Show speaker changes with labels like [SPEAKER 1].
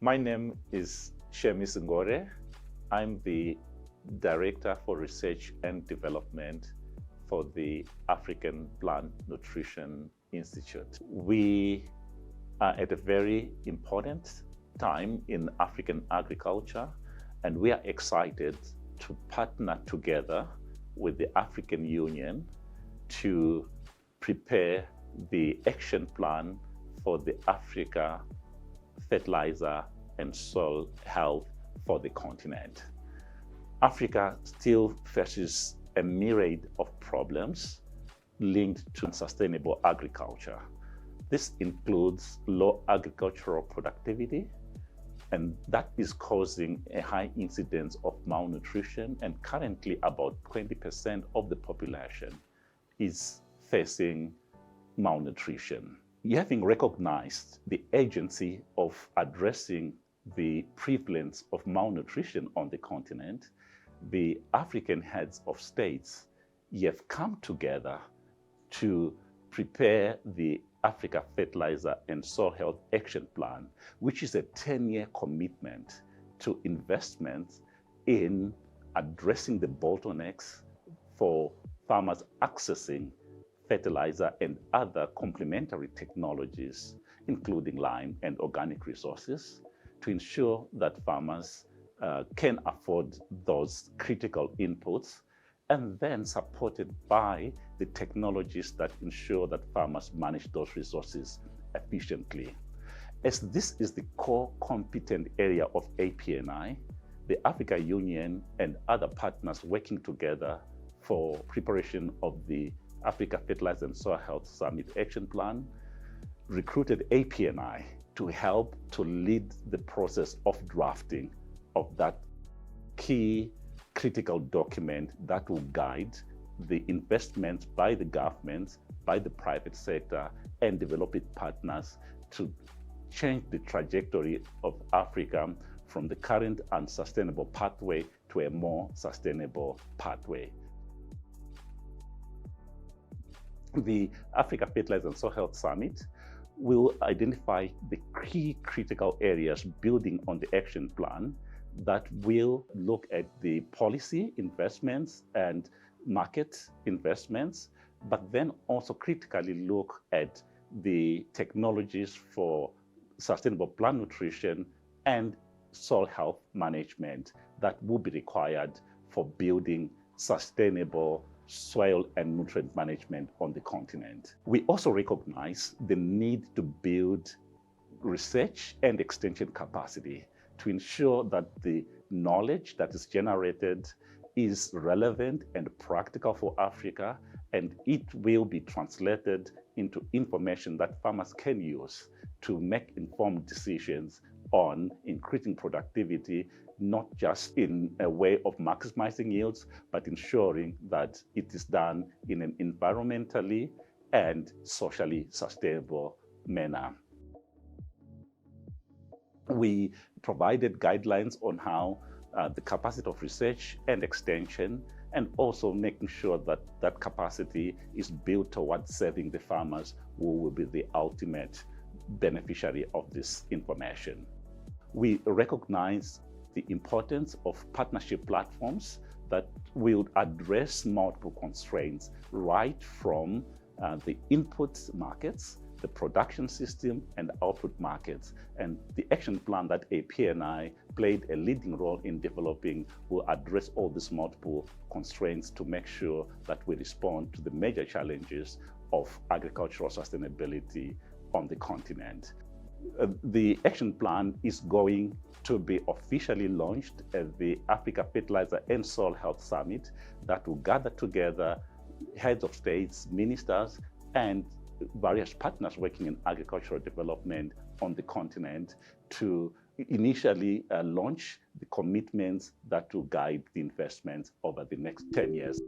[SPEAKER 1] My name is Shemi Singore. I'm the Director for Research and Development for the African Plant Nutrition Institute. We are at a very important time in African agriculture, and we are excited to partner together with the African Union to prepare the action plan for the Africa fertilizer and soil health for the continent. Africa still faces a myriad of problems linked to unsustainable agriculture. This includes low agricultural productivity, and that is causing a high incidence of malnutrition, and currently about 20% of the population is facing malnutrition. Having recognized the urgency of addressing the prevalence of malnutrition on the continent, the African heads of states have come together to prepare the Africa Fertilizer and Soil Health Action Plan, which is a 10-year commitment to investments in addressing the bottlenecks for farmers accessing fertilizer and other complementary technologies, including lime and organic resources, to ensure that farmers can afford those critical inputs, and then supported by the technologies that ensure that farmers manage those resources efficiently. As this is the core competent area of APNI, the Africa Union and other partners working together for preparation of the Africa Fertilizer and Soil Health Summit Action Plan recruited APNI to help to lead the process of drafting of that key critical document that will guide the investments by the government, by the private sector, and developing partners to change the trajectory of Africa from the current unsustainable pathway to a more sustainable pathway. The Africa Fertilizer and Soil Health Summit will identify the key critical areas building on the action plan that will look at the policy investments and market investments, but then also critically look at the technologies for sustainable plant nutrition and soil health management that will be required for building sustainable soil and nutrient management on the continent. We also recognize the need to build research and extension capacity to ensure that the knowledge that is generated is relevant and practical for Africa, and it will be translated into information that farmers can use to make informed decisions on increasing productivity, not just in a way of maximizing yields, but ensuring that it is done in an environmentally and socially sustainable manner. We provided guidelines on how the capacity of research and extension, and also making sure that that capacity is built towards serving the farmers who will be the ultimate beneficiary of this information. We recognize the importance of partnership platforms that will address multiple constraints, right from the input markets, the production system, and output markets. And the action plan that APNI played a leading role in developing will address all these multiple constraints to make sure that we respond to the major challenges of agricultural sustainability on the continent. The action plan is going to be officially launched at the Africa Fertilizer and Soil Health Summit that will gather together heads of states, ministers, and various partners working in agricultural development on the continent to initially launch the commitments that will guide the investments over the next 10 years.